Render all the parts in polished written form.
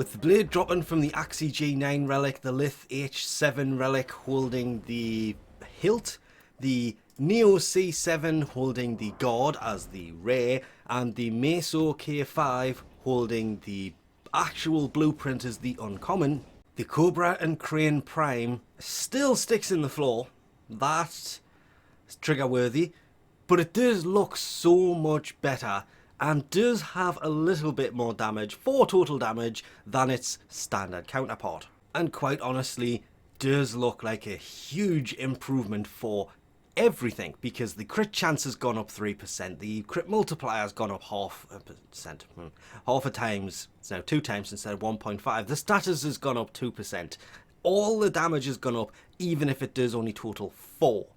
With the blade dropping from the Axii G9 relic, the Lith H7 relic holding the hilt, the Neo C7 holding the guard as the rare, and the Meso K5 holding the actual blueprint as the uncommon, the Cobra and Crane Prime still sticks in the floor. That's trigger worthy, but it does look so much better and does have a little bit more damage, 4 total damage, than its standard counterpart. And quite honestly, does look like a huge improvement for everything, because the crit chance has gone up 3%, the crit multiplier has gone up half a times, it's now 2 times instead of 1.5, the status has gone up 2%, all the damage has gone up, even if it does only total 4.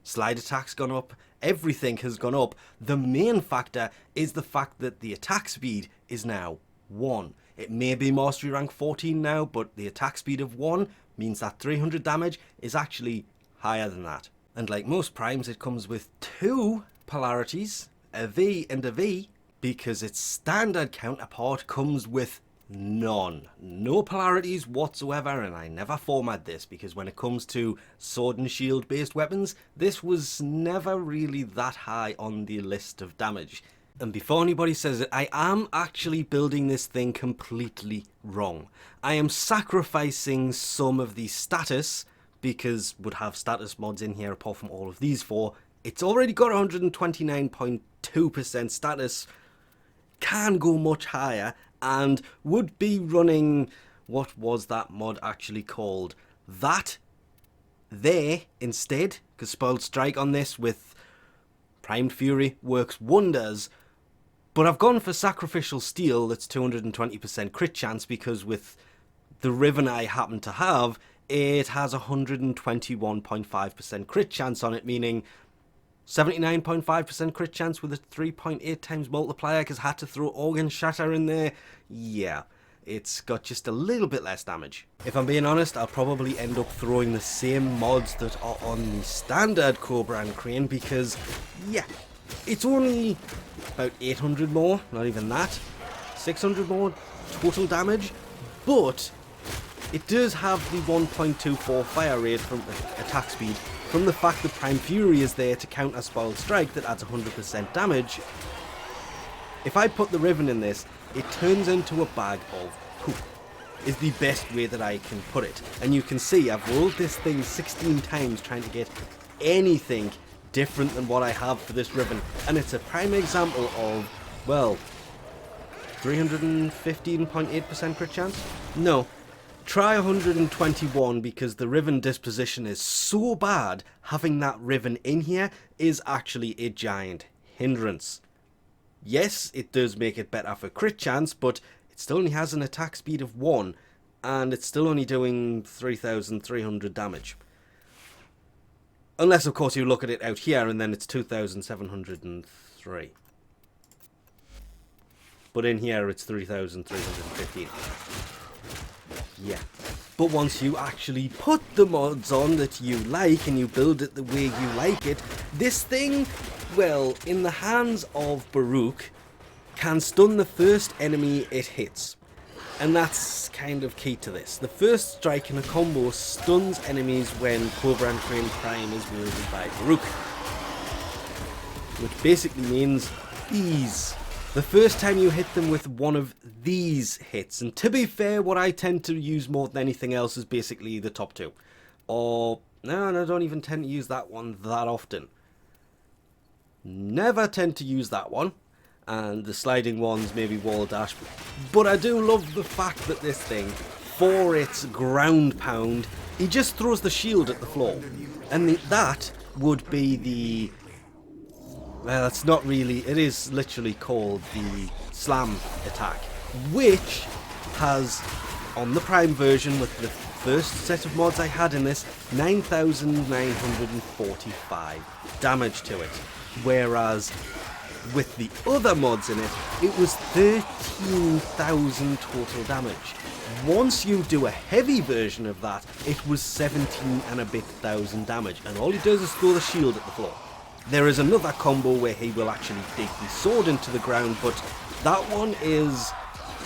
Slide attack's gone up, everything has gone up. The main factor is the fact that the attack speed is now 1. It may be mastery rank 14 now, but the attack speed of 1 means that 300 damage is actually higher than that. And like most primes, it comes with 2 polarities, a V and a V, because its standard counterpart comes with none. No polarities whatsoever, and I never format this because when it comes to sword and shield based weapons, this was never really that high on the list of damage. And before anybody says it, I am actually building this thing completely wrong. I am sacrificing some of the status, because would have status mods in here apart from all of these 4. It's already got 129.2% status, can go much higher, and would be running, what was that mod actually called? That there instead, because Spoiled Strike on this with Primed Fury works wonders. But I've gone for Sacrificial Steel, that's 220% crit chance, because with the Riven I happen to have, it has 121.5% crit chance on it, meaning 79.5% crit chance with a 3.8 times multiplier, because I had to throw Organ Shatter in there. Yeah, it's got just a little bit less damage. If I'm being honest, I'll probably end up throwing the same mods that are on the standard Cobra and Crane, because, yeah, it's only about 800 more, not even that, 600 more total damage, but it does have the 1.24 fire rate from attack speed, from the fact that Prime Fury is there to counter Spoiled Strike that adds 100% damage. If I put the Riven in this, it turns into a bag of poop, is the best way that I can put it. And you can see I've rolled this thing 16 times trying to get anything different than what I have for this Riven. And it's a prime example of, well, 315.8% crit chance? No. Try 121, because the Riven disposition is so bad, having that Riven in here is actually a giant hindrance. Yes, it does make it better for crit chance, but it still only has an attack speed of 1, and it's still only doing 3,300 damage. Unless, of course, you look at it out here, and then it's 2,703. But in here, it's 3,315. Yeah, but once you actually put the mods on that you like and you build it the way you like it, this thing, well, in the hands of Baruch, can stun the first enemy it hits. And that's kind of key to this. The first strike in a combo stuns enemies when Cobra and Crane Prime is wielded by Baruch, which basically means ease. The first time you hit them with one of these hits, and to be fair, what I tend to use more than anything else is basically the top 2. Or, no, I don't even tend to use that one that often. Never tend to use that one, and the sliding ones, maybe Wall Dash. But I do love the fact that this thing, for its ground pound, he just throws the shield at the floor. And that would be the... well, it's not really, it is literally called the slam attack, which has, on the Prime version with the first set of mods I had in this, 9,945 damage to it. Whereas with the other mods in it, it was 13,000 total damage. Once you do a heavy version of that, it was 17 and a bit thousand damage, and all he does is throw the shield at the floor. There is another combo where he will actually dig the sword into the ground, but that one is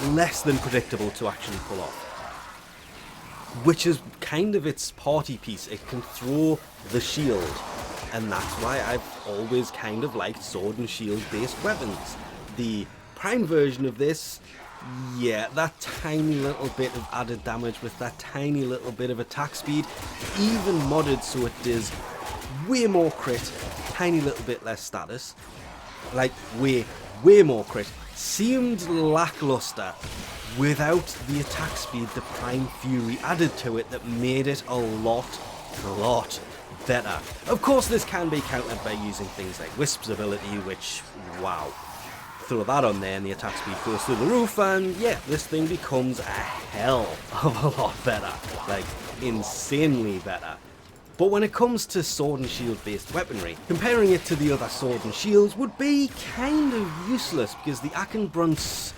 less than predictable to actually pull off. Which is kind of its party piece. It can throw the shield, and that's why I've always kind of liked sword and shield based weapons. The Prime version of this, yeah, that tiny little bit of added damage with that tiny little bit of attack speed, even modded so it does way more crit, tiny little bit less status, like way more crit, seemed lackluster without the attack speed the Prime Fury added to it that made it a lot better. Of course, this can be countered by using things like Wisp's ability, which, wow. Throw that on there and the attack speed goes through the roof, and yeah, this thing becomes a hell of a lot better. Like, insanely better. But when it comes to sword and shield based weaponry, comparing it to the other sword and shields would be kind of useless, because the Akenbrunt's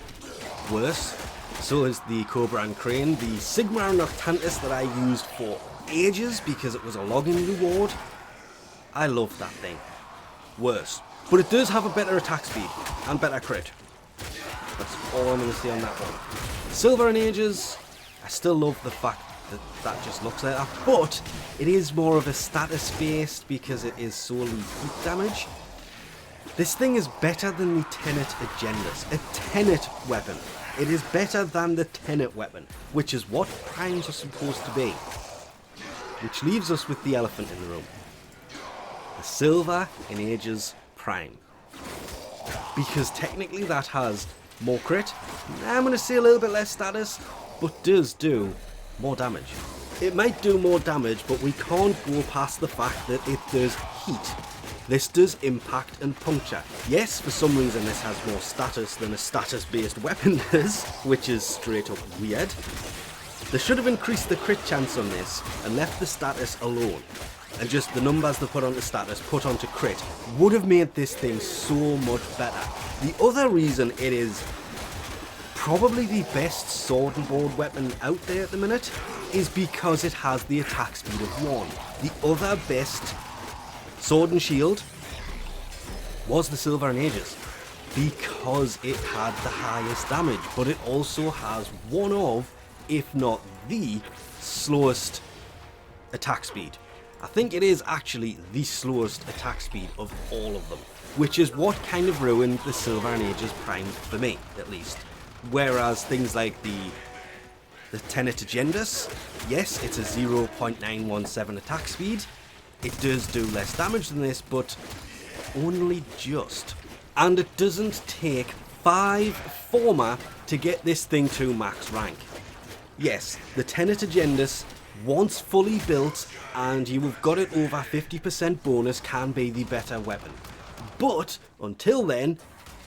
worse. So is the Cobra and Crane. The Sigma and Octantis that I used for ages because it was a logging reward. I love that thing. Worse. But it does have a better attack speed and better crit. That's all I'm going to say on that one. Silver and Aegis, I still love the fact that that just looks like that. But it is more of a status based because it is solely heat damage. This thing is better than the Tenet Agendas. A Tenet weapon. It is better than the Tenet weapon, which is what primes are supposed to be. Which leaves us with the elephant in the room. The Silver and Aegis Prime. Because technically that has more crit, I'm going to say a little bit less status, but does do more damage. It might do more damage, but we can't go past the fact that it does heat. This does impact and puncture. Yes, for some reason this has more status than a status-based weapon does, which is straight up weird. They should have increased the crit chance on this and left the status alone. And just the numbers they put onto status, put onto crit, would have made this thing so much better. The other reason it is probably the best sword and board weapon out there at the minute is because it has the attack speed of 1. The other best sword and shield was the Silver and Aegis because it had the highest damage, but it also has one of, if not the slowest attack speed. I think it is actually the slowest attack speed of all of them, which is what kind of ruined the Silver and Aegis Prime for me, at least. Whereas things like the Tenet Agendas, yes, it's a 0.917 attack speed. It does do less damage than this, but only just. And it doesn't take 5 former to get this thing to max rank. Yes, the Tenet Agendas, once fully built and you have got it over 50% bonus, can be the better weapon. But until then,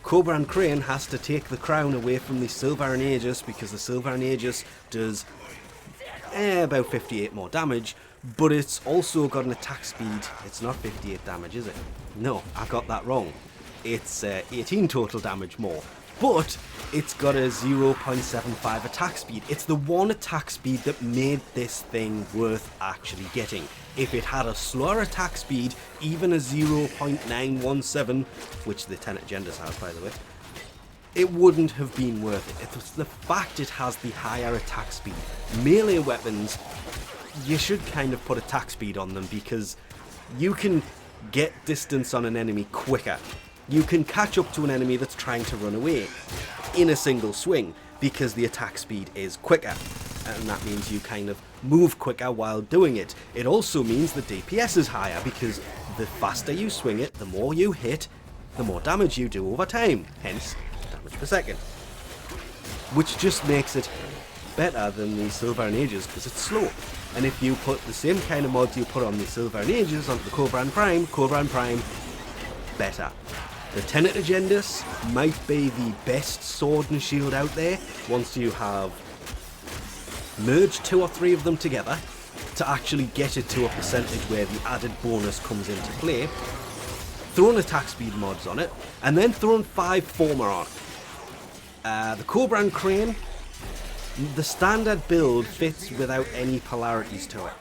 Cobra and Crane has to take the crown away from the Silver and Aegis, because the Silver and Aegis does about 58 more damage, but it's also got an attack speed. It's not 58 damage, is it? No, I got that wrong. It's 18 total damage more, but it's got a 0.75 attack speed. It's the one attack speed that made this thing worth actually getting. If it had a slower attack speed, even a 0.917, which the Tenet Agendas has, by the way, it wouldn't have been worth it. It's the fact it has the higher attack speed. Melee weapons, you should kind of put attack speed on them, because you can get distance on an enemy quicker. You can catch up to an enemy that's trying to run away in a single swing, because the attack speed is quicker. And that means you kind of move quicker while doing it. It also means the DPS is higher, because the faster you swing it, the more you hit, the more damage you do over time. Hence, damage per second. Which just makes it better than the Silver and Aegis, because it's slow. And if you put the same kind of mods you put on the Silver and Aegis onto the Cobra and Prime, better. The Tenet Agendas might be the best sword and shield out there once you have merged 2 or 3 of them together to actually get it to a percentage where the added bonus comes into play. Throwing attack speed mods on it, and then throwing 5 former on. The Cobra and Crane, the standard build fits without any polarities to it.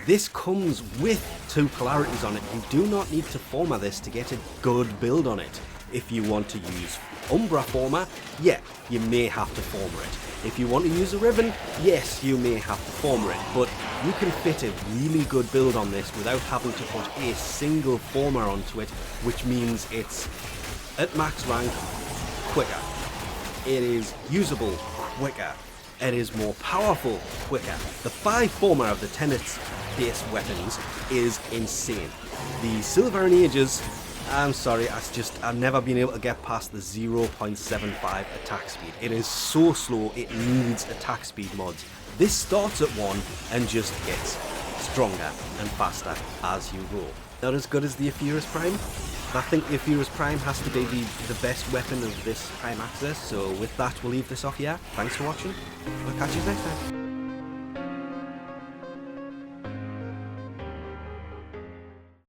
This comes with 2 polarities on it. You do not need to former this to get a good build on it if you want to use Umbra former, yeah, you may have to former it. If you want to use a Riven, yes, you may have to former it, but you can fit a really good build on this without having to put a single former onto it, which means it's at max rank quicker. It is usable quicker. It is more powerful quicker. The 5 former of the Tenet's base weapons is insane. The silver and aegis, I'm sorry, I've never been able to get past the 0.75 attack speed. It is so slow, it needs attack speed mods. This starts at 1 and just gets stronger and faster as you go. Not as good as the Aetherius Prime. I think the Aetherius Prime has to be the best weapon of this Prime Access, so with that we'll leave this off here. Thanks for watching, we'll catch you next time.